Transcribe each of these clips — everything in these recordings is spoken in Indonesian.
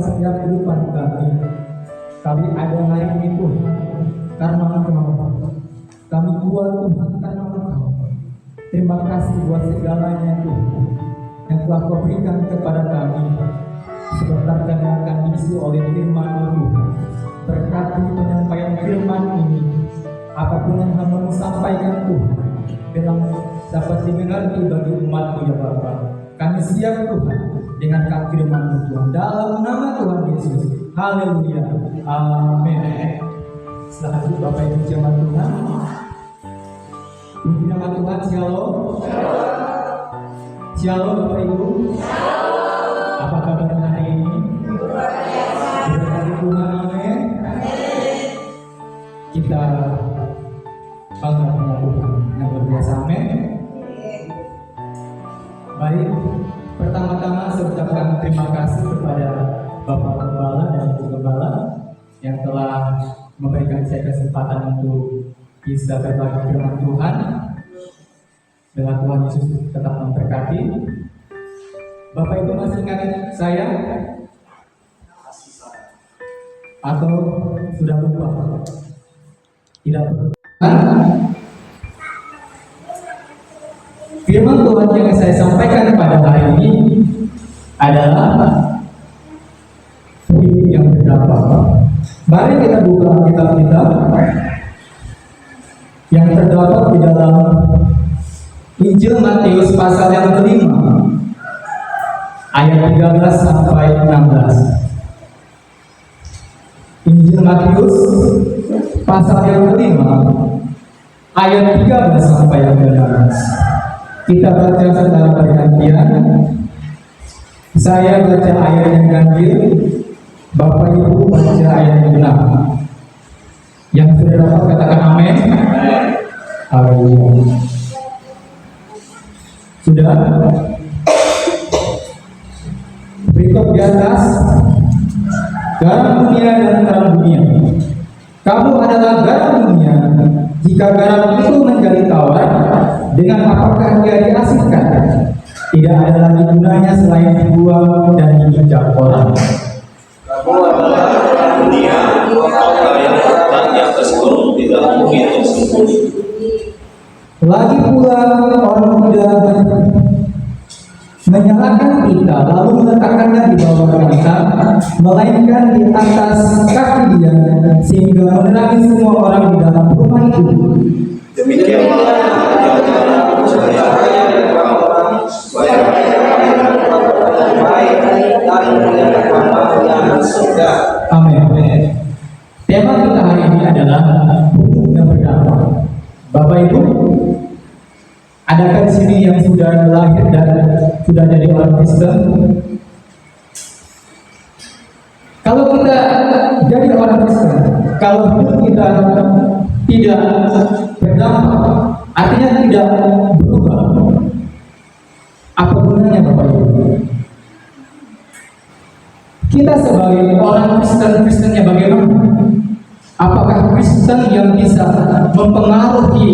setiap kehidupan kami. Kami ada hari ini Tuhan, karena Engkau. Kami kuat Tuhan karena Engkau. Terima kasih buat segalanya Tuhan yang telah Kau berikan kepada kami. Sebentar kami akan diisi oleh firman Tuhan. Berkati penyampaian firman ini, apapun yang Hamba sampaikan Tuhan, bilang dapat dimengerti bagi umat-Mu ya Bapa. Kami siap Tuhan dengan firman-Mu Tuhan. Dalam nama Tuhan Yesus. Haleluya. Amin. Silahkan Bapak Ibu jemaat Tuhan. Puji nama Tuhan. Shalom. Shalom Bapak Ibu. Apa kabar hari ini? Berkati Tuhan. Amin. Kita bangga punya Tuhan yang luar biasa. Amin. Baik, pertama-tama saya ucapkan terima kasih kepada Bapak Gembala dan Ibu Gembala yang telah memberikan saya kesempatan untuk bisa berbagi firman Tuhan. Dengan Tuhan Yesus tetap memberkati. Bapak Ibu masih ingat saya? Atau sudah lupa? Tidak perlu. Firman Tuhan yang saya sampaikan pada hari ini adalah hidup yang berdampak. Mari kita buka kitab kita yang terdapat di dalam Injil Matius pasal yang kelima ayat 13 sampai 16. Injil Matius pasal yang kelima ayat 13 sampai 16. Kita baca secara bergantian. Saya baca ayat yang ganjil, Bapak Ibu baca ayat yang genap. Yang sudah dapat katakan amin. Haleluya. Sudah. Berikut di atas, garam dunia dan terang dunia. Kamu adalah garam dunia. Jika garam itu menjadi tawar, dengan apakah dia diasingkan? Tidak ada lagi gunanya selain dibuang dan diinjak orang. Kamu adalah garam dunia, apakah yang hutan yang tersembunyi di dalam bumi itu sembunyi. Lagi pula orang muda menyalakan pita lalu meletakkannya di bawah ranjang, melainkan di atas kaki dia, sehingga menerangi semua orang di dalam rumah itu. Demikianlah jangan percaya kepada orang supaya mereka berbuat baik dan menyenangkan Bapa yang di surga. Amin. Tema kita hari ini adalah hidup yang berdampak. Bapak Ibu, adakah di sini yang sudah lahir dan sudah jadi orang Kristen? Kalau kita jadi orang Kristen, kalau hidup kita tidak berdampak, artinya tidak berubah, apa gunanya Bapak Ibu? Kita sebagai orang Kristen-Kristennya bagaimana? Apakah Kristen yang bisa mempengaruhi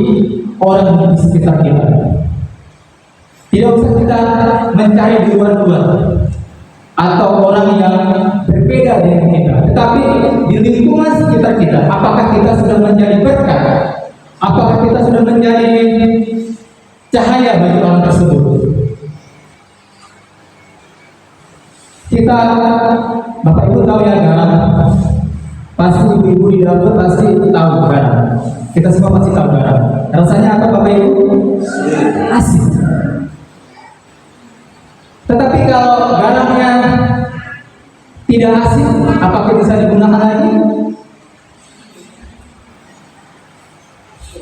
orang di sekitar kita? Tidak usah kita mencari di luar-luar atau orang yang berbeda dengan kita, tetapi di lingkungan sekitar kita, apakah kita sudah menjadi berkat? Apakah kita sudah menjadi cahaya bagi orang tersebut? Kita, Bapak Ibu tahu ya garam, pasti ibu-ibu di dapur pasti tahu garam. Kita semua pasti tahu garam. Rasanya apa Bapak Ibu? Asin. Tetapi kalau garamnya tidak asin, apakah bisa digunakan lagi?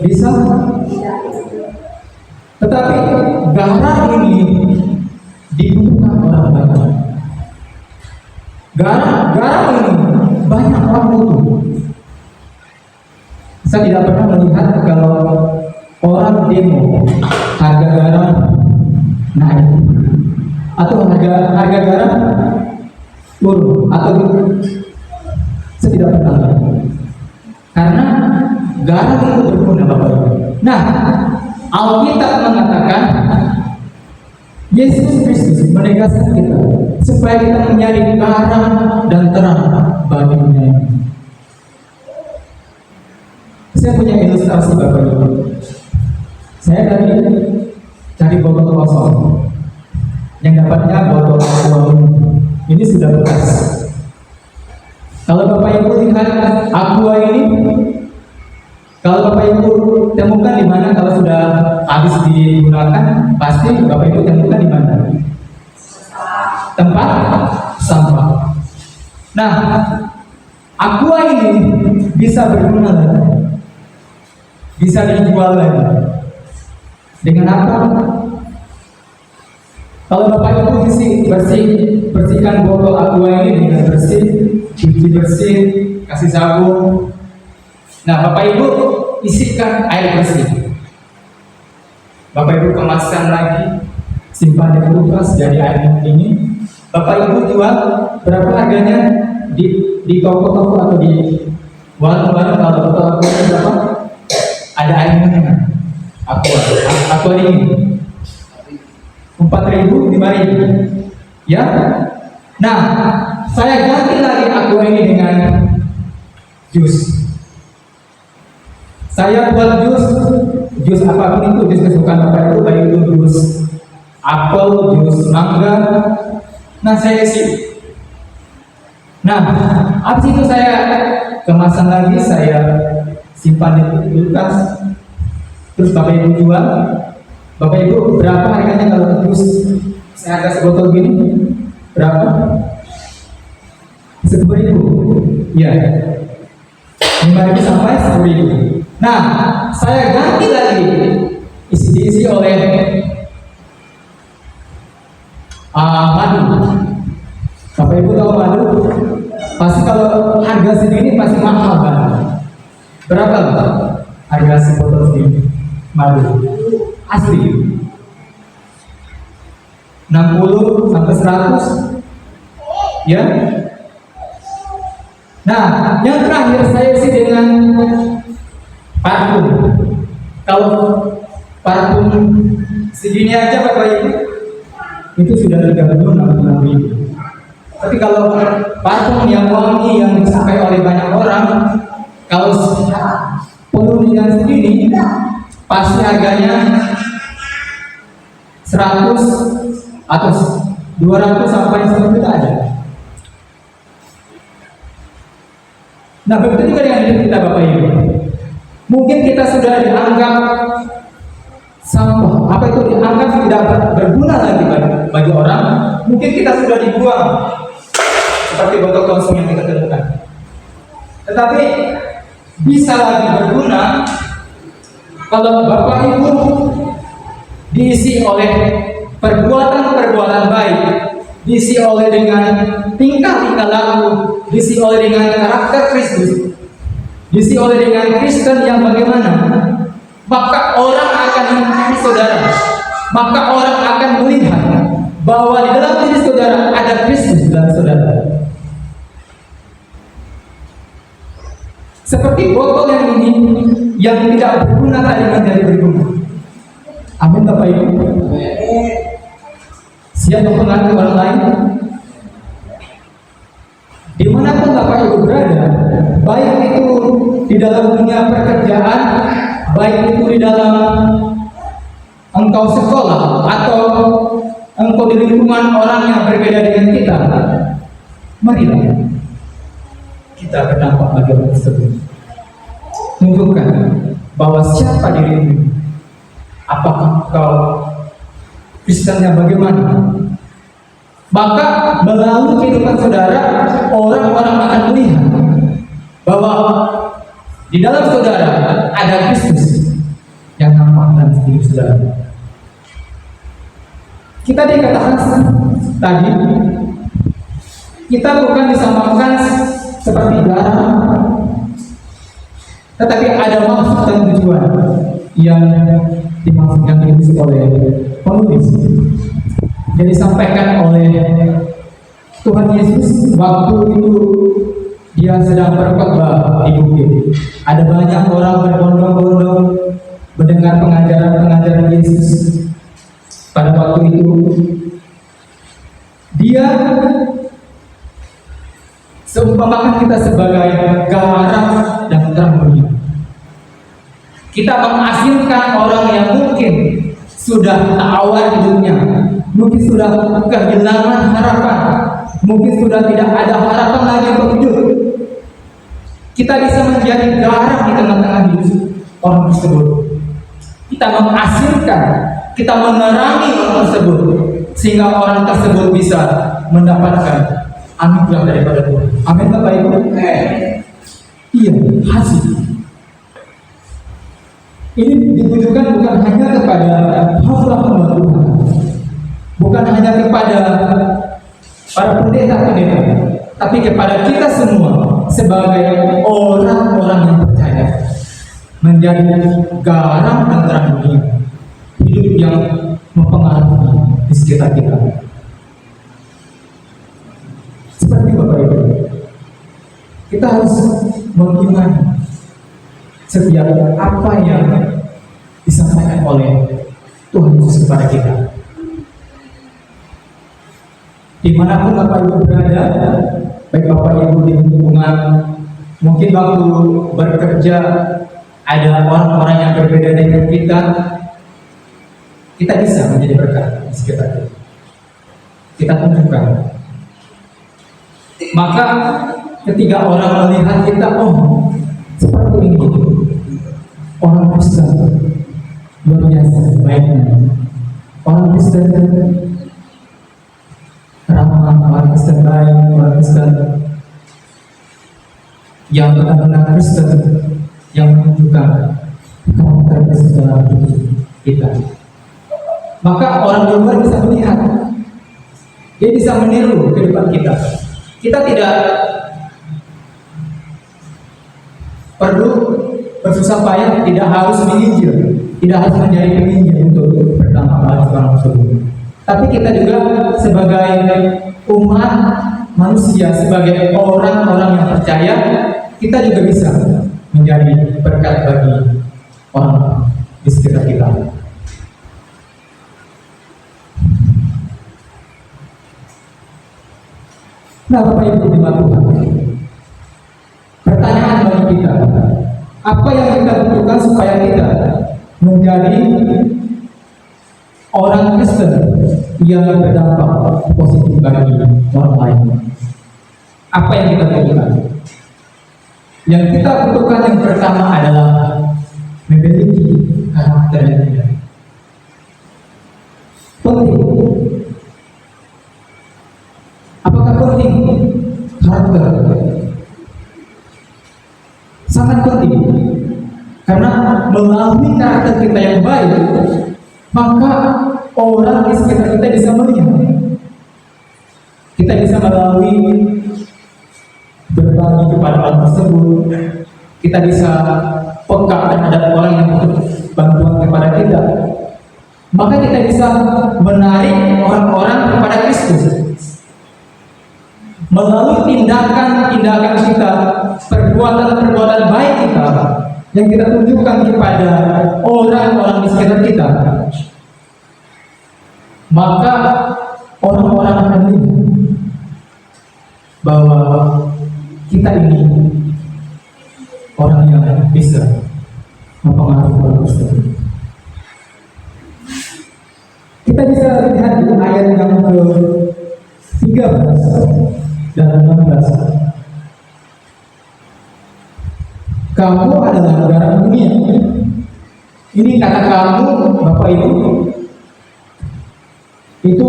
Bisa. Tetapi garam ini dibutuhkan orang banyak. Garam ini banyak orang butuh. Saya tidak pernah melihat kalau orang demo harga garam naik atau harga garam turun atau saya tidak pernah lihat. Karena garam itu berguna Bapak Ibu. Nah, Alkitab mengatakan Yesus Kristus menegaskan kita supaya kita menjadi garam dan punya ilustrasi Bapak Ibu. Saya tadi cari botol kosong, yang dapatnya botol aqua ini sudah bekas. Kalau Bapak Ibu lihat aqua ini, kalau Bapak Ibu temukan di mana kalau sudah habis digunakan, pasti Bapak Ibu temukan di mana? Tempat sampah. Nah, aqua ini bisa berguna lagi, bisa dijual lagi. Dengan apa? Kalau Bapak Ibu bersihkan botol aqua ini dengan bersih, cuci bersih, kasih sabun. Nah, Bapak Ibu isikan air bersih. Bapak Ibu kemaskan lagi, simpan di kulkas jadi air ini. Bapak Ibu jual berapa harganya di toko-toko atau di warung-warung? Kalau botol aqua ini berapa? Ada air minum. Aqua dingin. 4.000, 5.000. Ya. Nah, saya ganti lagi aqua ini dengan jus. Saya buat jus apapun itu, jus kesukaan Bapak Ibu, baik itu jus apel, jus mangga. Nah, saya isi. Nah, habis itu saya kemasan lagi, saya simpan di kulkas. Terus Bapak Ibu jual. Bapak Ibu berapa harganya kalau jus seharga sebotol gini? Berapa? 10.000. Ya. 5.000 sampai 10.000. Nah, saya ganti lagi, diisi oleh madu. Bapak Ibu tahu madu? Pasti kalau harga segini pasti mahal kan? Berapa harga sebotol segini madu? Asli 60 sampai 100. Ya. Nah, yang terakhir saya isi dengan parfum. Kalau parfum segini aja Bapak Ibu itu sudah 36.000. Tapi kalau parfum yang wangi yang dipakai oleh banyak orang, kalau penuh dengan segini pasti harganya 100 atau 200 sampai 1 juta ada. Nah, begitu juga dengan hidup kita Bapak Ibu. Mungkin kita sudah dianggap sampah. Apa itu dianggap tidak berguna lagi bagi orang? Mungkin kita sudah dibuang seperti botol kosong yang kita temukan. Tetapi bisa lagi berguna kalau Bapak Ibu diisi oleh perbuatan-perbuatan baik, diisi oleh dengan tingkah-tingkah laku, diisi oleh dengan karakter Kristus, diisi oleh dengan Kristen yang bagaimana? Maka orang akan mengasihi saudara, maka orang akan melihat bahwa di dalam diri saudara ada Kristus dalam saudara. Seperti botol yang ini yang tidak berguna tadi menjadi berguna. Amin Bapak Ibu. Siap mempengaruhi orang lain. Dimanapun Bapak Ibu berada, baik itu di dalam dunia pekerjaan, baik itu di dalam engkau sekolah atau engkau di lingkungan orang yang berbeda dengan kita, marilah kita berdampak bagi orang tersebut. Tunjukkan bahwa siapa dirimu, apakah kau Kristen yang bagaimana. Maka melalui kehidupan saudara, orang-orang akan melihat bahwa di dalam saudara ada Kristus yang nampak dalam diri saudara. Kita dikatakan tadi, kita bukan disamakan seperti garam, tetapi ada maksud dan tujuan yang dimaksudkan ini oleh penulis. Yang disampaikan oleh Tuhan Yesus waktu itu dia sedang berkhotbah di bukit. Ada banyak orang berbondong-bondong mendengar pengajaran Yesus. Pada waktu itu dia seumpamakan kita sebagai garam dan terang dunia. Kita menghasilkan orang yang mungkin sudah tawar hidupnya, mungkin sudah kehilangan harapan, mungkin sudah tidak ada harapan lagi untuk hidup. Kita bisa menjadi garam di tengah-tengah hidup orang tersebut. Kita menghasilkan, kita menerangi orang tersebut, sehingga orang tersebut bisa mendapatkan anugerah daripada Tuhan. Amin Bapak Ibu. Iya, hasil. Ini ditujukan bukan hanya kepada hamba Tuhan, bukan hanya kepada para pendeta-pendeta, tapi kepada kita semua sebagai orang-orang yang percaya, menjadi garam dan terang dunia, hidup yang mempengaruhi di sekitar kita. Seperti Bapak Ibu, kita harus mengimani setiap apa yang disampaikan oleh Tuhan Yesus kepada kita. Dimanapun Bapak Ibu berada, baik Bapak Ibu di lingkungan, mungkin waktu bekerja ada orang-orang yang berbeda dengan kita bisa menjadi berkat di sekitar kita. Kita tunjukkan. Maka ketika orang melihat kita, oh seperti ini, orang Kristen luar biasa baiknya, orang Kristen ramah, orang Kristen baik, orang Kristen yang benar-benar Kristen, yang menunjukkan karakter Kristus dalam hidup kita. Maka orang di luar bisa melihat, dia bisa meniru kehidupan kita. Kita tidak perlu bersusah payah, tidak harus menginjil, tidak harus menjadi penginjil untuk pertama kali orang tersebut. Tapi kita juga sebagai umat manusia, sebagai orang-orang yang percaya, kita juga bisa menjadi berkat bagi orang di sekitar kita. Nah, Bapak Ibu jemaat Tuhan, pertanyaan bagi kita, apa yang kita butuhkan supaya kita menjadi orang Kristen yang berdampak positif bagi orang lain? Apa yang kita butuhkan? Yang kita butuhkan yang pertama adalah memiliki karakter yang baik. Penting. Apakah penting karakter? Sangat penting. Karena melalui karakter kita yang baik, maka orang di sekitar kita bisa melihat. Kita bisa melalui berbagi kepada orang tersebut, kita bisa peka terhadap orang yang butuh bantuan kepada kita, maka kita bisa menarik orang-orang kepada Kristus melalui tindakan-tindakan kita, perbuatan-perbuatan baik kita yang kita tunjukkan kepada orang-orang di sekitar kita. Maka orang-orang akan melihat bahwa kita ini orang yang bisa mempengaruhi orang tersebut. Kita bisa lihat di ayat yang ke-13 dan 16. Kamu adalah garam dunia. Ini kata kamu, Bapak Ibu, itu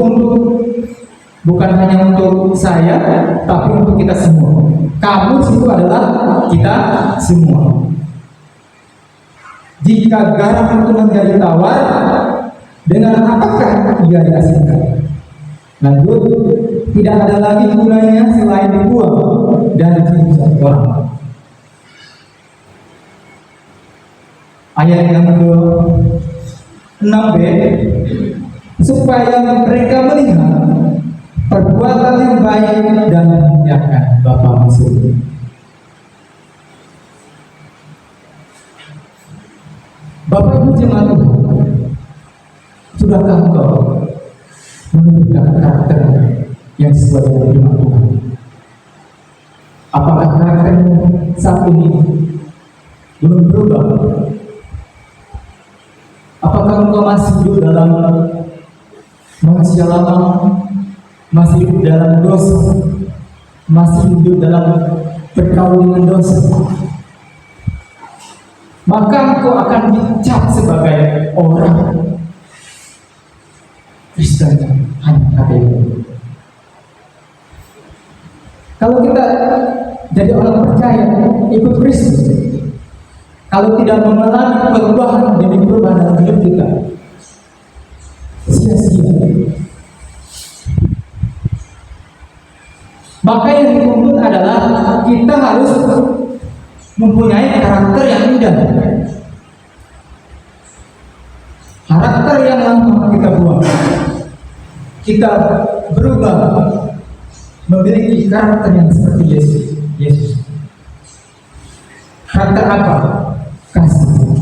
bukan hanya untuk saya, tapi untuk kita semua. Kamu itu adalah kita semua. Jika garam itu menjadi tawar, dengan apakah ia dihasilkan? Lanjut, tidak ada lagi gunanya selain dibuang dan dijual orang. Ayat yang ke-6b, supaya mereka melihat perbuatan yang baik dan memuliakan Bapa di surga. Bapak Ibu jemaat Tuhan, sudahkah engkau menunjukkan karakter yang sesuai dengan firman Tuhan? Apakah karaktermu saat ini belum berubah? engkau masih hidup dalam manusia lama, masih hidup dalam dosa, masih hidup dalam bergaul dengan dosa, maka engkau akan dicap sebagai orang Kristen hanya KTP. Kalau kita jadi orang percaya ikut Kristus, kalau tidak mengalami perubahan dalam hidup kita, sia-sia. Maka yang dituntut adalah kita harus mempunyai karakter yang indah. Karakter yang lama kita buang. Kita berubah memiliki karakter yang seperti Yesus. Karakter apa? Kasih.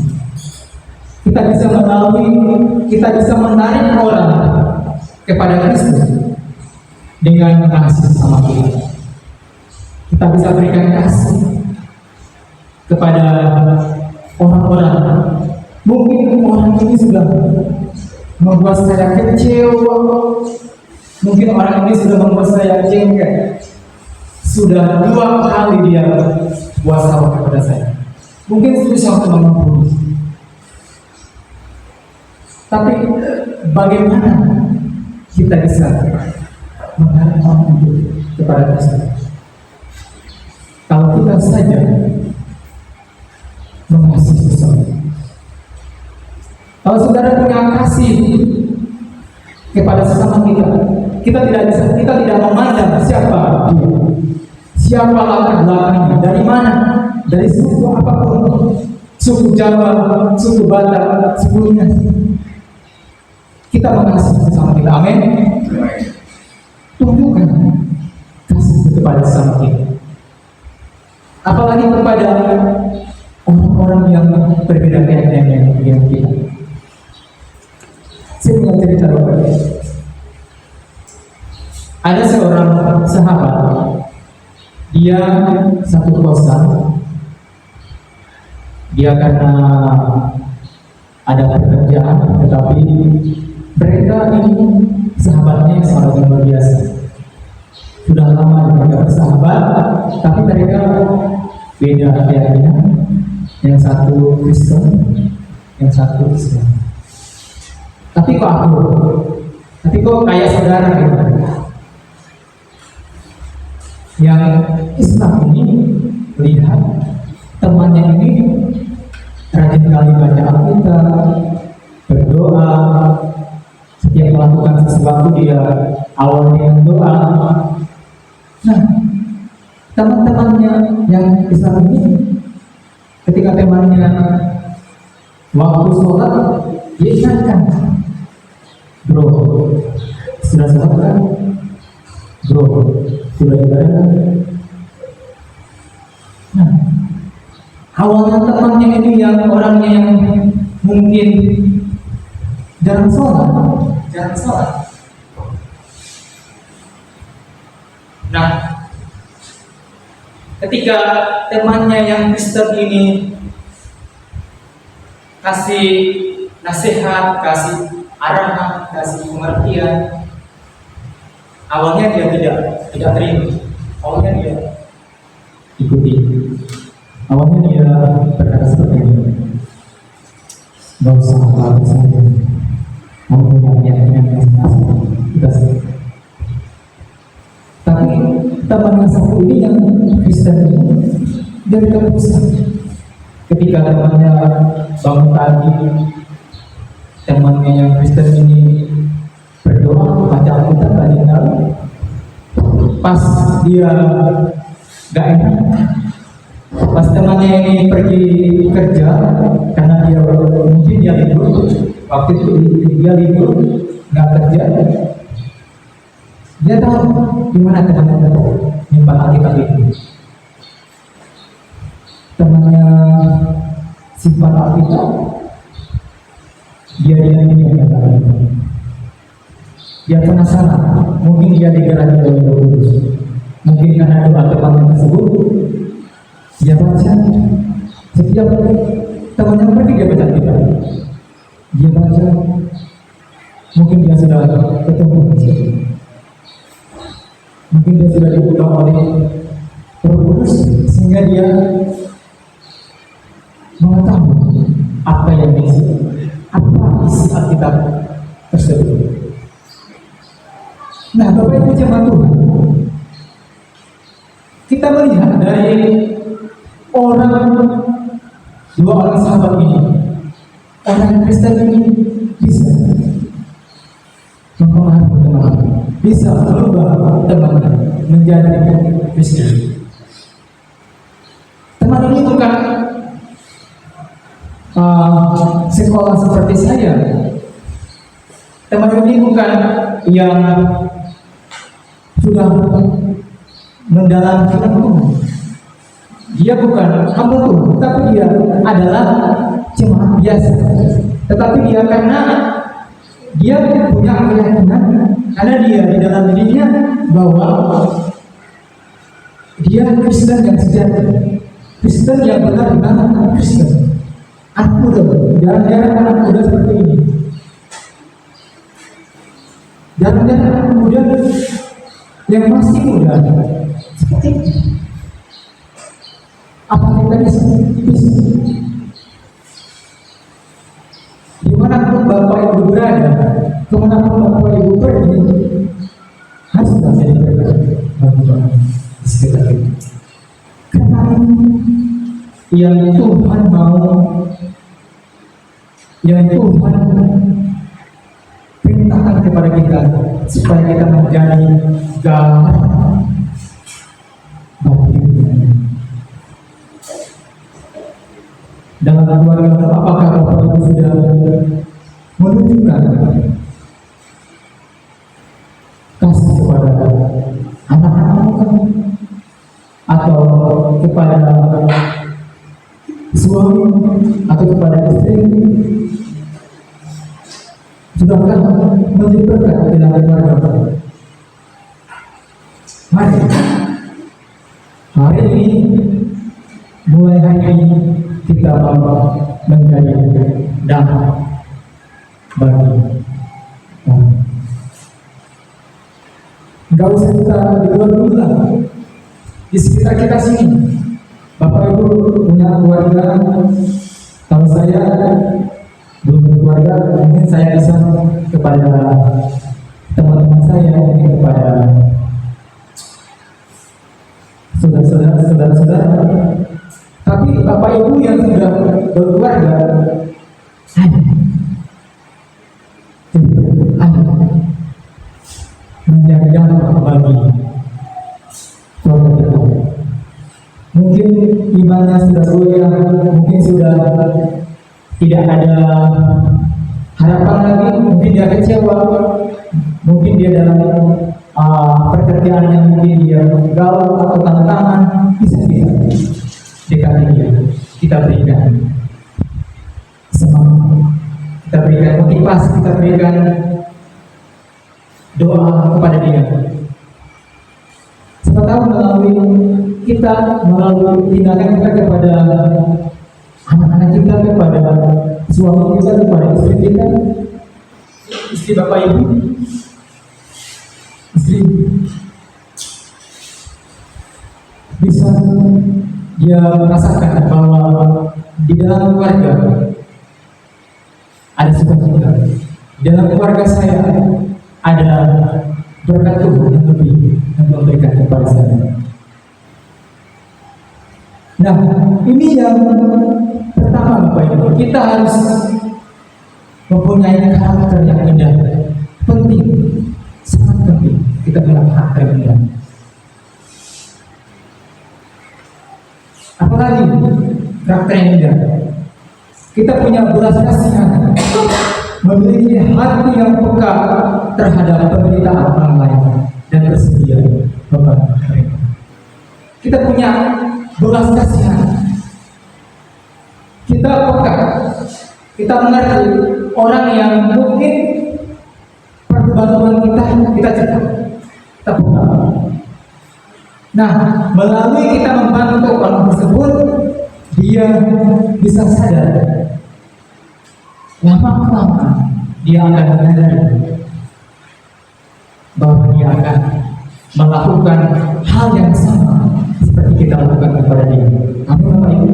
Kita bisa menarik orang kepada Kristus dengan kasih sama kita. Kita bisa berikan kasih kepada orang-orang. Mungkin orang ini sudah membuat saya kecewa. Mungkin orang ini sudah membuat saya jengkel. Sudah 2 kali dia buat salah kepada saya. Mungkin susah untuk mengampuni. Tapi bagaimana kita bisa menarik orang itu kepada Kristus? Kalau kita saja mengasihi seseorang. Kalau saudara punya kasih kepada sesama kita tidak memandang siapa dia, siapa latar belakangnya, dari mana, dari suku apapun, suku Jawa, suku Batak, suku Minang. Kita mengasihi sesama kita, amin. Tunjukkan kasih kepada sesama kita, apalagi kepada orang-orang yang berbeda dengan kita. Saya punya cerita bapak. Ada seorang sahabat, dia satu kosan. Dia karena ada pekerjaan, tetapi mereka ini sahabatnya yang sangat luar biasa. Sudah lama mereka bersahabat, tapi mereka beda keyakinan. Yang satu Kristen, yang satu Islam. Tapi kok kayak saudara gitu. Yang Islam ini melihat temannya ini rajin kali baca Alkitab, berdoa, setiap melakukan sesuatu dia awal dengan doa. Nah, teman-temannya yang Islam ini ketika temannya waktu sholat, dia ingatkan, bro, sudah sholat kan? Bro, sudah ibadah. Nah, awalnya temannya ini yang orangnya yang mungkin jarang sholat. Nah, ketika temannya yang Kristen ini kasih nasihat, kasih arahan, kasih pengertian, awalnya dia tidak terima. Awalnya dia ikuti. Awalnya dia berkata seperti ini, nggak usah apa-apa saja, kamu punya keyakinan masing-masing, kita sih. Tapi teman yang satu ini yang Kristen ini dari keputusan. Ketika temannya bangun pagi, temannya yang Kristen ini berdoa, baca Alkitab tadi kali, pas dia gak enak, pas temannya ini pergi kerja karena mungkin dia libur, waktu itu dia libur nggak kerja, dia tahu di mana temannya nyimpan Alkitab itu. Temannya simpan Alkitab, dia ini katakan. Dia penasaran, mungkin dia digerakkan oleh Roh Kudus. Mungkin karena doa temannya tersebut, dia baca. Setiap temannya pergi dia baca Alkitab. dia baca, mungkin dia sudah ketemu, mungkin dia sudah dibuka oleh Terus sehingga dia mengetahui apa yang isi Alkitab tersebut. Nah, Bapak Ibu jemaat Tuhan, kita melihat dari dua orang sahabat ini, orang Kristen ini bisa mempengaruhi teman, bisa merubah teman menjadi Kristen. Teman ini bukan sekolah seperti saya. Teman ini bukan yang sudah mendalam firman. Dia bukan hamba Tuhan, tapi dia adalah jemaat biasa. Tetapi dia karena dia punya keyakinan, karena dia di dalam dirinya bahwa dia Kristen yang sejati, Kristen yang benar-benar Kristen. Anak muda, jarang-jarang anak muda seperti ini. Jarang-jarang anak muda yang masih muda seperti ini. Apa kita bisa? Dimanapun Bapak Ibu berada, kemanapun Bapak Ibu pergi, haruslah jadi berkat bagi Tuhan di sekitar kita. Karena yang Tuhan mau, yang Tuhan perintahkan kepada kita supaya kita menjadi gambar bagi dunia. Dalam keluarga, apakah Bapak Ibu sudah menunjukkan kasih kepada anak-anak atau kepada suami atau kepada istri? Sudahkah menjadi berkat dalam keluarga? Hari ini, mulai hari ini kita mau menjadi damai bagi orang. Enggak usah kita diluar-luar di sekitar kita sini. Bapak Ibu punya keluarga, kalau saya belum berkeluarga, mungkin saya bisa kepada teman-teman saya, mungkin kepada saudara-saudara. Tapi Bapak Ibu yang sudah berkeluarga, menjadi damai bagi keluarga kita. Mungkin imannya sudah goyah, mungkin sudah tidak ada harapan lagi, mungkin dia kecewa, mungkin dia dalam pekerjaan yang mungkin dia galau atau tantangan, bisa dekati dia, kita berikan semangat, kita berikan motivasi, kita berikan doa kepada dia. Siapa tahu melalui tindakan kita kepada anak-anak kita, kepada suami kita, kepada istri kita, istri Bapak Ibu, istri bisa dia merasakan bahwa di dalam keluarga ada sukacita, di dalam keluarga saya ada berkat Tuhan yang lebih yang memberikan kepada saya. Nah, ini yang pertama Bapak Ibu, kita harus mempunyai karakter yang indah. Penting, sangat penting kita punya karakter yang indah. Apalagi karakter yang indah, kita punya belas kasihan, memiliki hati yang peka terhadap penderitaan orang lain dan bersedia membantu mereka. Kita punya belas kasihan, kita peka, kita mengerti orang yang mungkin perlu bantuan kita cepat, kita peka. Nah, melalui kita membantu orang tersebut, dia bisa sadar lama-kelamaan dia akan menyadari bahwa dia akan melakukan hal yang sama seperti kita lakukan kepada dia. Amin Bapak Ibu.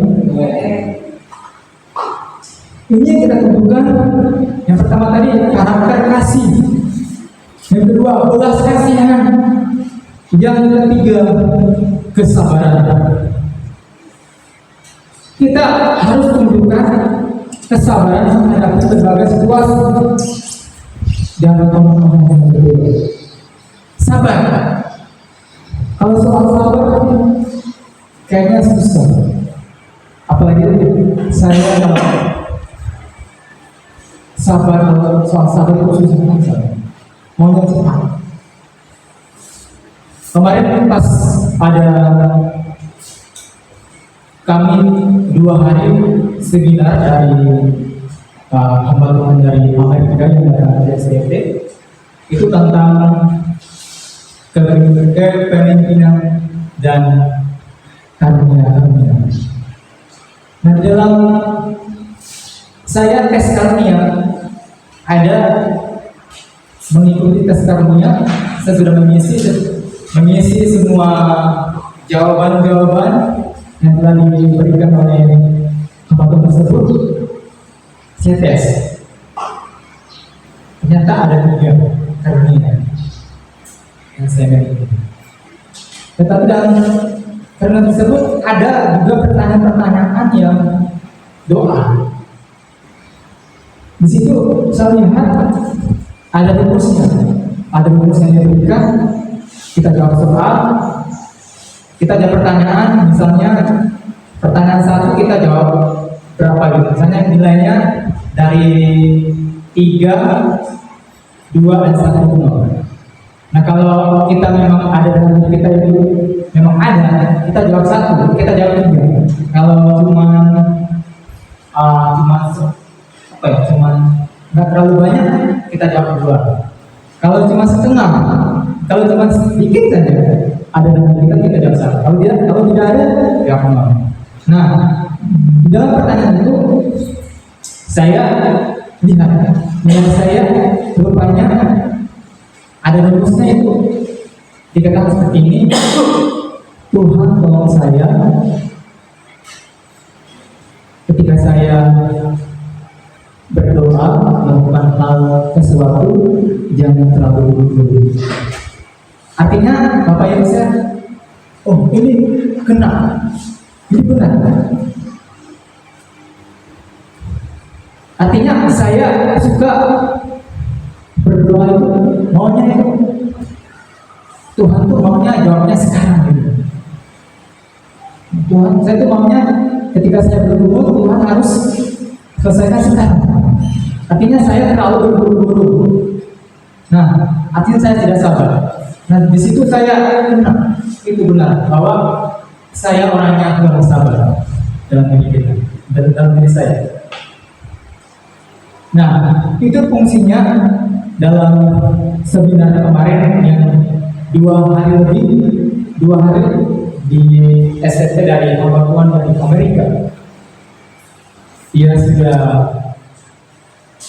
Ini yang kita tentukan. Yang pertama tadi karakter kasih, yang kedua belas kasihan, yang ketiga kesabaran. Kita harus menunjukkan kesabaran menghadapi berbagai situasi dan pengalaman yang berbeda. Sabar. Kalau soal sabar kayaknya susah. Apalagi saya sabar, soal sabar itu susah banget. Maunya cepat. Kemarin pas ada kami 2 hari seminar dari hamba Tuhan dari Amerika yang datang dari SDT, itu tentang kepemimpinan dan karunia. Nah, dalam saya tes karunia ada mengikuti tes karunia, saya sudah mengisi semua jawaban-jawaban yang telah diberikan oleh hamba tersebut. Saya tes, ternyata ada 3 karunia yang saya miliki. Tetapi dalam karunia tersebut ada juga pertanyaan-pertanyaan yang doa. Di situ saya lihat ada rumusnya, yang diberikan. Kita jawab soal, kita jawab pertanyaan, misalnya pertanyaan 1 kita jawab berapa gitu, misalnya nilainya dari 3, 2 dan 1 0. Nah, kalau kita memang ada dalam diri kita itu memang ada, kita jawab 1, kita jawab 3. Kalau cuma nggak terlalu banyak, kita jawab 2. Kalau cuma setengah, kalau cuma sedikit saja ada dalam diri kita jawab 1. Kalau tidak ada, jawab 0. Nah, di dalam pertanyaan itu saya lihat saya rupanya ada rumusnya itu dikatakan seperti ini. Tuhan tolong saya ketika saya berdoa melakukan hal sesuatu, jangan terlalu buru-buru. Artinya Bapak Ibu saya, oh ini kena, ini benar. Artinya saya suka berdoa itu maunya itu Tuhan tuh maunya jawabnya sekarang gitu. Tuhan, saya tuh maunya ketika saya berdoa Tuhan harus selesaikan sekarang. Artinya saya terlalu berburu-buru. Nah, artinya saya tidak sabar. Nah, di situ saya benar, itu benar bahwa saya orangnya kurang sabar dalam diri kita, dalam diri saya. Nah, itu fungsinya dalam seminar kemarin yang 2 hari di STT dari hamba Tuhan dari Amerika.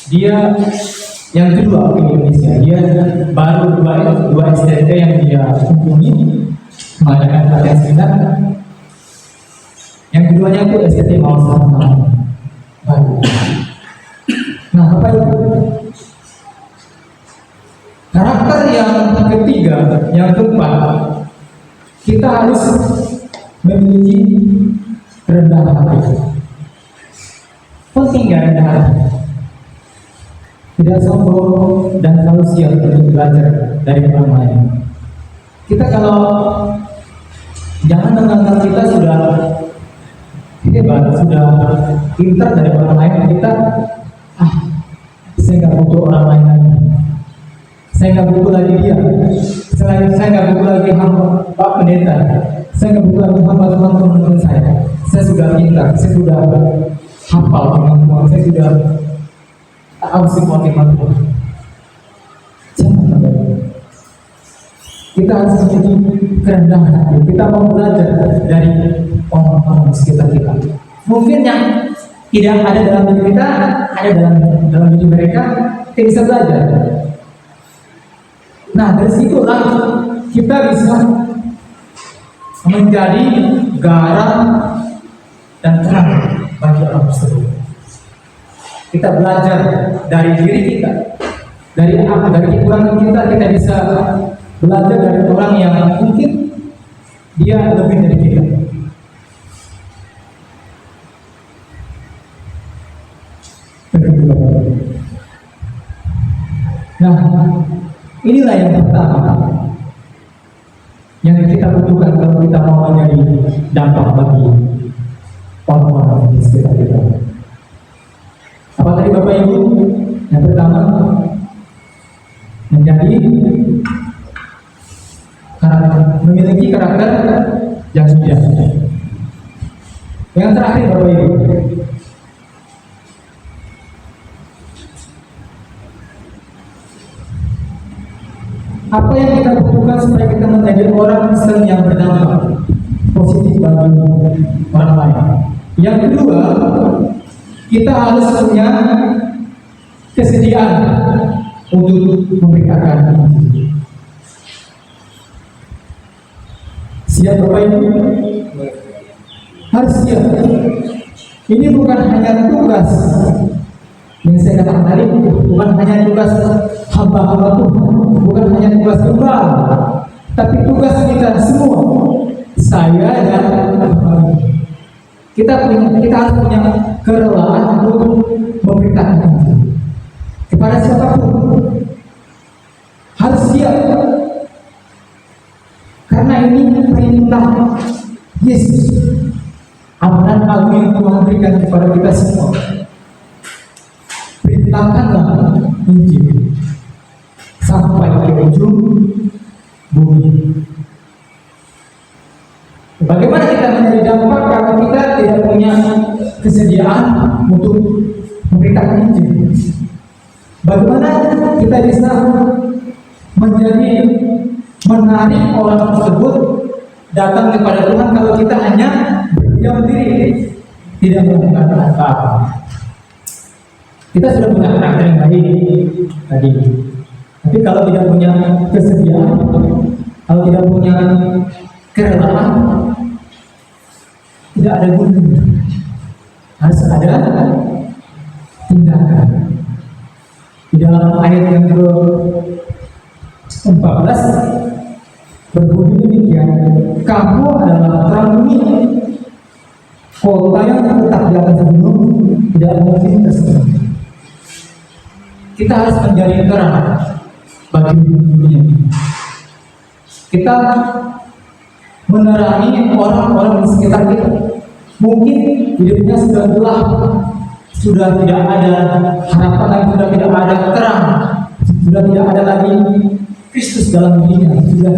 Dia yang kedua ke Indonesia. Dia baru 2 STT yang dia kunjungi mengadakan pelatihan seminar. Yang keduanya itu STT Mawasat baru. Nah, apa itu? Karakter yang ketiga, yang keempat, kita harus memiliki kerendahan hati. Penting ya rendah hati. Tidak sombong dan selalu siap untuk belajar dari orang lain. Kita kalau jangan menganggap kita sudah hebat, sudah pintar dari orang lain, kita saya nggak butuh orang lain lagi. Saya nggak butuh lagi dia. Saya nggak butuh lagi hamba Pak Pendeta. Saya nggak butuh lagi hamba teman-teman saya. Saya sudah pintar. Saya sudah hafal firman Tuhan. Saya sudah tahu semua firman Tuhan. Jangan. Kita harus menjadi kerendahan hati. Kita mau belajar dari orang-orang di sekitar kita. Mungkin yang tidak ada dalam diri kita, ada dalam diri mereka, kita bisa belajar. Nah, dari situlah kita bisa menjadi garam dan terang bagi orang tersebut. Kita belajar dari diri kita, dari kekurangan kita bisa belajar dari orang yang mungkin dia lebih dari kita. Nah, inilah yang pertama yang kita butuhkan kalau kita mau menjadi dampak bagi orang-orang di sekitar kita. Apa tadi Bapak Ibu? Yang pertama, memiliki karakter yang suci. Yang terakhir Bapak Ibu, apa yang kita butuhkan supaya kita menjadi orang Kristen yang berdampak positif bagi orang lain? Yang kedua, kita harus punya kesediaan untuk memberitakan Injil. Siap Bapak Ibu? Harus siap. Ini bukan hanya tugas yang saya katakan tadi, bukan hanya tugas hamba-hamba Tuhan, bukan hanya tugas gembala, tapi tugas kita semua. Saya dan kita harus punya kerelaan untuk memberitakan Injil kepada siapapun. Harus siap, karena ini perintah Yesus, amanat agung yang Tuhan berikan kepada kita semua. Beritakanlah Injil sampai ke ujung bumi. Bagaimana kita menjadi dampak kalau kita tidak punya kesediaan untuk memberitakan Injil? Bagaimana kita bisa menjadi menarik orang tersebut datang kepada Tuhan kalau kita hanya berdiam diri, tidak melakukan apa-apa? Kita sudah punya karakter yang baik tadi, tapi kalau tidak punya kesediaan, kalau tidak punya kerelaan, tidak ada gunanya. Harus ada tindakan. Di dalam ayat yang ke-14 berbunyi demikian, kamu adalah terang bumi. Kota yang terletak di atas gunung tidak mungkin tersembunyi. Kita harus menjadi terang bagi dunia ini. Kita menerangi orang-orang di sekitar kita. Mungkin hidupnya sudah gelap, sudah tidak ada harapan lagi, sudah tidak ada terang, sudah tidak ada lagi Kristus dalam dirinya, sudah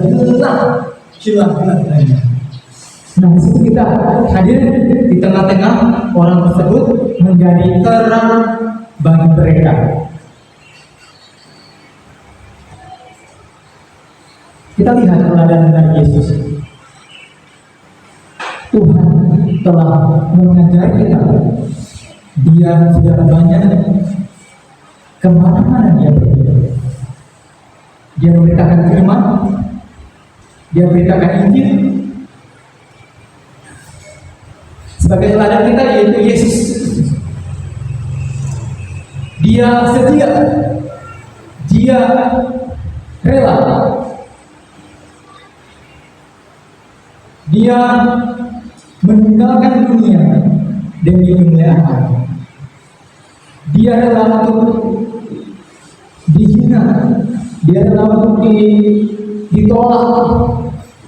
hilang lagi. Nah, disitu kita hadir di tengah-tengah orang tersebut menjadi terang bagi mereka. Kita lihat teladan dari Yesus. Tuhan telah mengajar kita. Dia sudah banyak kemana-mana dia pergi. Dia memberitakan firman, dia memberitakan Injil. Sebagai teladan kita yaitu Yesus. Dia setia, dia rela, dia meninggalkan dunia demi kemuliaan. Dia rela untuk dihina, dia rela untuk ditolak.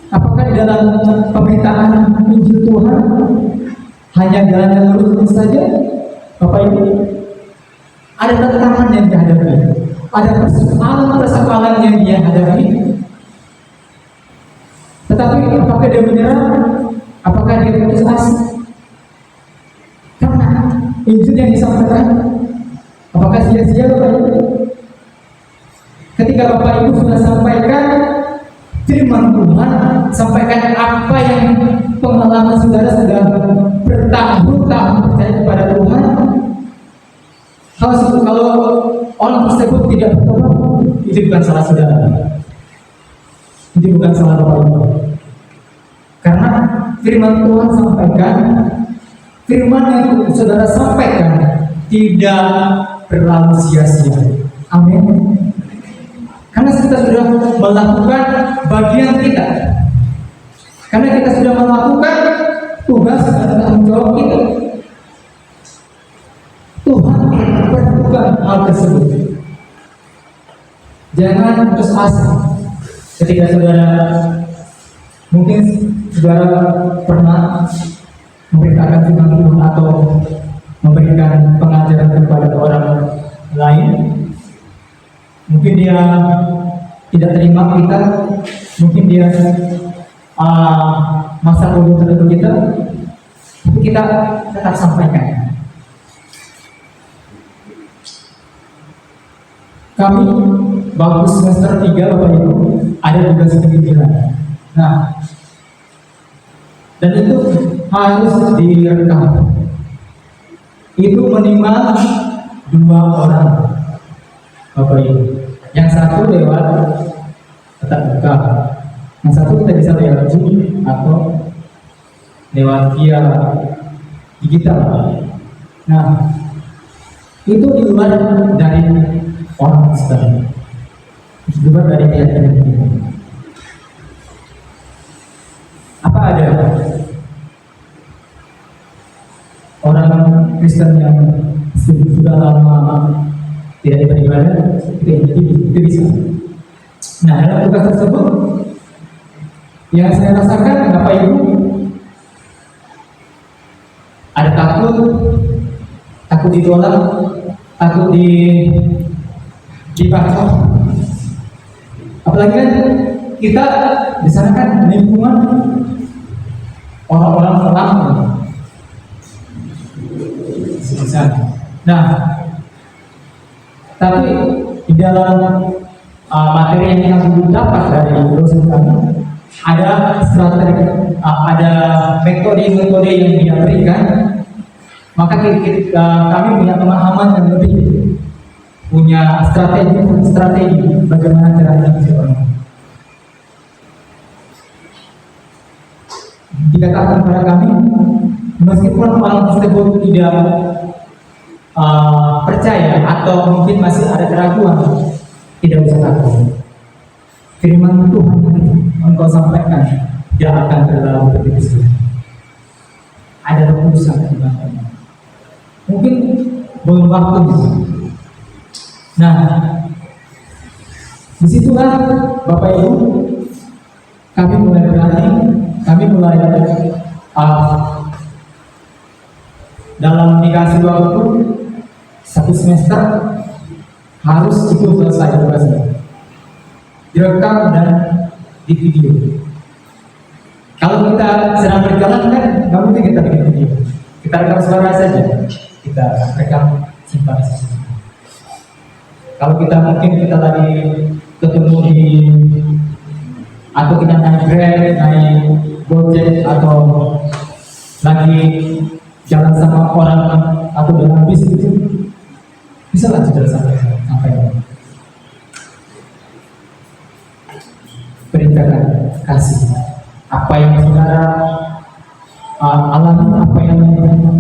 Apakah di dalam pemberitaan Injil Tuhan hanya jalan yang lurus saja? Bapak Ibu, ada tantangan yang dihadapi, ada persoalan yang dia hadapi. Tetapi apakah dia menyerah? Apakah dia putus asa? Karena Injil yang disampaikan, apakah sia-sia Bapak Ibu? Ketika Bapak Ibu sudah sampaikan firman Tuhan, sampaikan apa yang pengalaman saudara sudah bertahun-tahun percaya kepada Tuhan, tersebut tidak bertobat, itu bukan salah saudara, itu bukan salah Bapak Ibu. Karena firman Tuhan sampaikan, firman yang saudara sampaikan tidak berlalu sia-sia. Amin. Karena kita sudah melakukan bagian kita, karena kita sudah melakukan tugas dan tanggung jawab kita. Tuhan berbuat hal tersebut. Jangan putus asa ketika saudara, mungkin saudara pernah memberitakan firman Tuhan atau memberikan pengajaran kepada orang lain. Mungkin dia tidak terima kita, mungkin dia masa bodoh terhadap kita, tapi kita tetap sampaikan. Kami bagus semester 3 Bapak Ibu, ada tugas pemikiran. Nah, dan itu harus direkam. Itu minimal 2 orang Bapak Ibu. Yang satu lewat tetap muka, yang satu kita bisa lewat Zoom atau lewat via digital. Nah, itu di luar dari orang Kristen, di luar dari keyakinan kita. Apa ada orang Kristen yang sudah lama tidak beribadah, itu bisa. Nah, dalam tugas tersebut yang saya rasakan Bapak Ibu, ada takut ditolak, takut dibacok. Apalagi kan kita di sana kan lingkungan orang-orang lama di sana. Nah, tapi di dalam materi yang kita dapat dari dosen kami, ada strategi, ada metode-metode yang dia berikan. Maka kami punya pemahaman yang lebih, punya strategi bagaimana caranya seorang. Dikatakan kepada kami, meskipun orang tersebut tidak percaya atau mungkin masih ada keraguan, tidak usah takut. Firman Tuhan yang engkau sampaikan tidak akan terlalu begitu. Ada rumusan di belakangnya. Mungkin belum waktunya. Nah, disitulah Bapak Ibu, kami mulai berani, kami mulai dalam dikasih waktu 1 semester harus itu selesai tugasnya, direkam dan di video. Kalau kita sedang berjalan kan nggak mungkin kita bikin video, kita rekam suara saja, kita rekam simpan di sini. Kalau kita mungkin kita lagi ketemu di atau kita naik Grab, naik Gojek atau lagi jalan sama orang atau dalam bis itu, bisa lah sudah sampai berikan kasih apa yang saudara alami, apa yang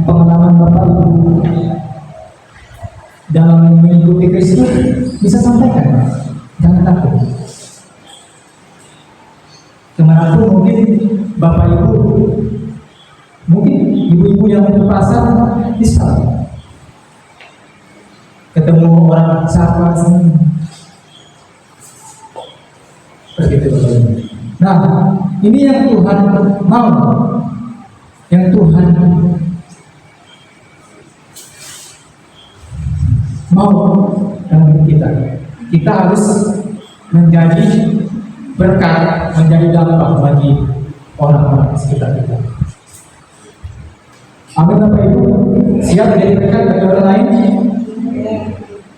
pengalaman Bapak Ibu dalam mengikuti Kristus, bisa sampaikan, jangan takut. Kemanapun mungkin Bapak Ibu, mungkin ibu-ibu yang di pasar bisa ketemu orang siapa sini, seperti itu. Nah, ini yang Tuhan mau, yang Tuhan mau dalam kita. Kita harus menjadi berkat, menjadi dampak bagi orang-orang di sekitar kita. Amin Bapak Ibu, siap menjadi berkat bagi orang lain?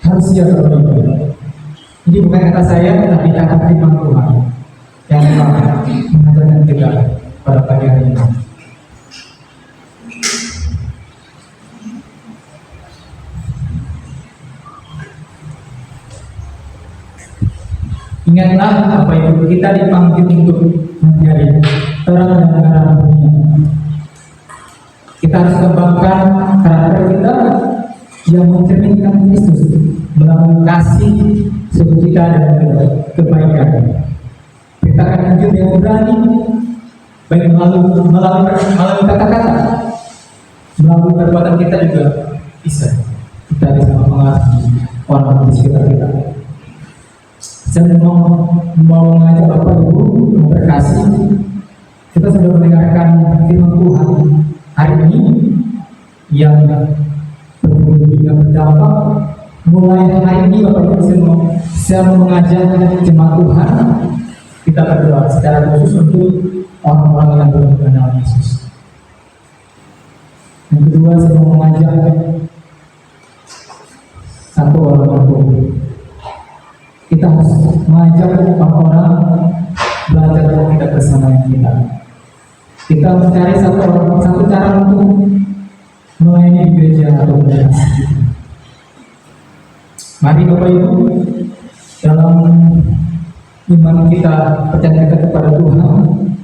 Harus siap Bapak Ibu. Ini bukan kata saya, tapi kata firman Tuhan yang mengajarkan kita pada pagi hari ini. Ingatlah apa itu kita dipanggil untuk menjadi terang dan garam dunia. Kita harus kembangkan karakter kita yang mencerminkan Kristus melalui kasih, sukacita dan kebaikan. Beritakan Injil yang berani, baik melalui kata-kata, melalui perbuatan kita juga bisa. Kita bisa mempengaruhi orang di sekitar kita. Saya mau mengajak Bapak Ibu memberkasi. Kita sudah mendengarkan firman Tuhan hari ini yang juga berdampak. Mulai hari ini Bapak Ibu saya mau mengajak jemaat Tuhan kita berdoa secara khusus untuk orang-orang yang belum mengenal Yesus. Yang kedua, saya mau mengajak satu orang tua. Kita harus mengajak orang-orang belajar dengan kita bersama kita. Kita mencari satu cara untuk melayani di gereja atau organisasi. Mari Bapak Ibu, dalam iman kita percaya kepada Tuhan,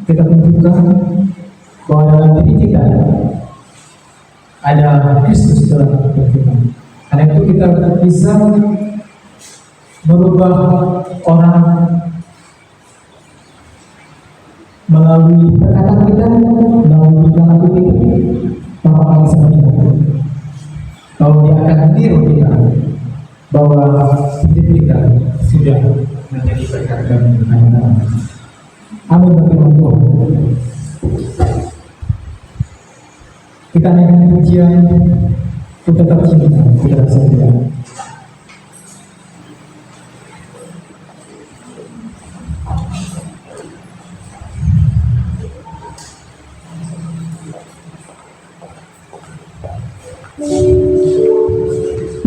kita tunjukkan bahwa dalam diri kita ada Kristus dalam kita. Karena itu kita bisa merubah orang melalui perkataan kita, melalui perilaku kita. Orang seperti itu. Kalau dia akan meniru kita bahwa hidup kita sudah menjadi berkat dan kebenaran. Amin bagi Tuhan. Kita naikkan pujian, kita tetap cinta, kita setia.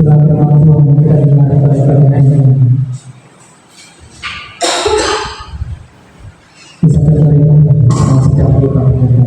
Tuhan firman Tuhan kita dengar pada pagi hari ini. Bisa terima setiap doa kita.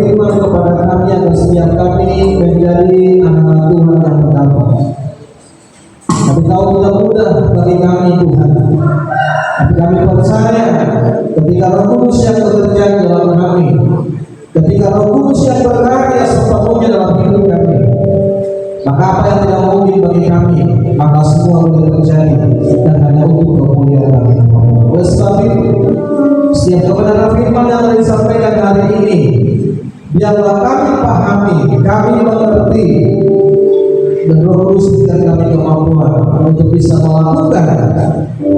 berfirman kepada kami agar setiap kami menjadi anak-anak Tuhan yang pertama. Kami tahu tidak mudah bagi kami Tuhan, tapi kami percaya ketika Roh Kudus yang bekerja di dalam kami, ketika Roh Kudus yang berkarya sepenuhnya dalam hidup kami, maka apa yang tidak mungkin bagi kami, maka semua boleh terjadi dan hanya untuk kemuliaan kami. Oleh sebab itu, setiap kebenaran firman yang telah disampaikan hari ini, biarlah kami pahami, kami mengerti, dan Roh Kudus berikan kami kemampuan untuk bisa melakukan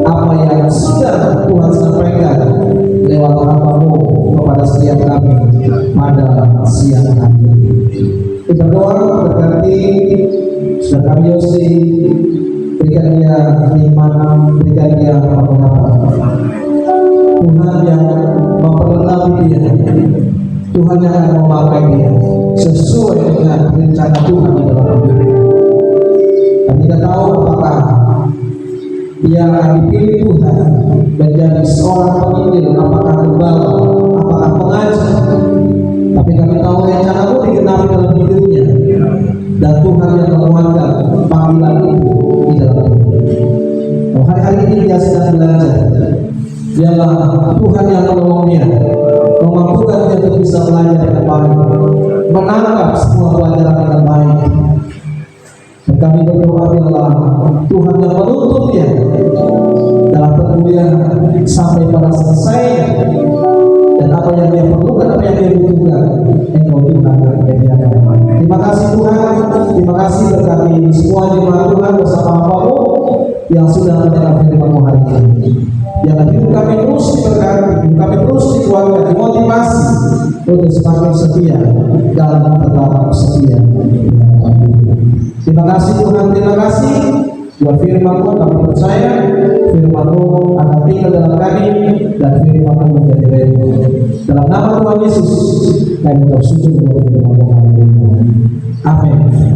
apa yang sudah Tuhan sampaikan lewat hamba-Mu kepada setiap kami pada siang hari ini. Kita berdoa berkati saudara kami Yosi, berikan dia iman, berikan dia pengharapan. Tuhan yang memperlengkapi dia, Tuhan yang akan memakai dia sesuai dengan rencana Tuhan di dalam hidupnya. Dan kita tahu apakah dia akan dipilih Tuhan menjadi seorang penginjil, apakah gembala, apakah pengajar. Tapi kami tahu rencana-Mu digenapi dalam hidupnya, dan Tuhan yang menguatkan panggilan itu di dalam hidupnya. Hari-hari ini dia sedang belajar. Dialah Tuhan yang menolong dia, memampukan dia untuk bisa belajar dengan baik, menangkap semua pelajaran dengan baik. Dan kami berdoa biarlah Tuhan yang menuntut dia dalam perkuliahan sampai pada selesai, dan apa yang dia perlukan, apa yang dia butuhkan, Engkau Tuhan yang menyediakan. Terima kasih Tuhan, terima kasih berkati semua jemaat Tuhan bersama hamba-Mu yang sudah mendengar firman-Mu hari ini. Biarlah hidup kami terus diberkati, hidup kami terus dikuatkan, dimotivasi untuk semakin setia dalam tetap setia. Terima kasih Tuhan, terima kasih buat firman-Mu. Kami percaya firman-Mu akan tinggal dalam kami, dan firman-Mu menjadi real. Dalam nama Tuhan Yesus kami bersyukur buat firman-Mu. Amin.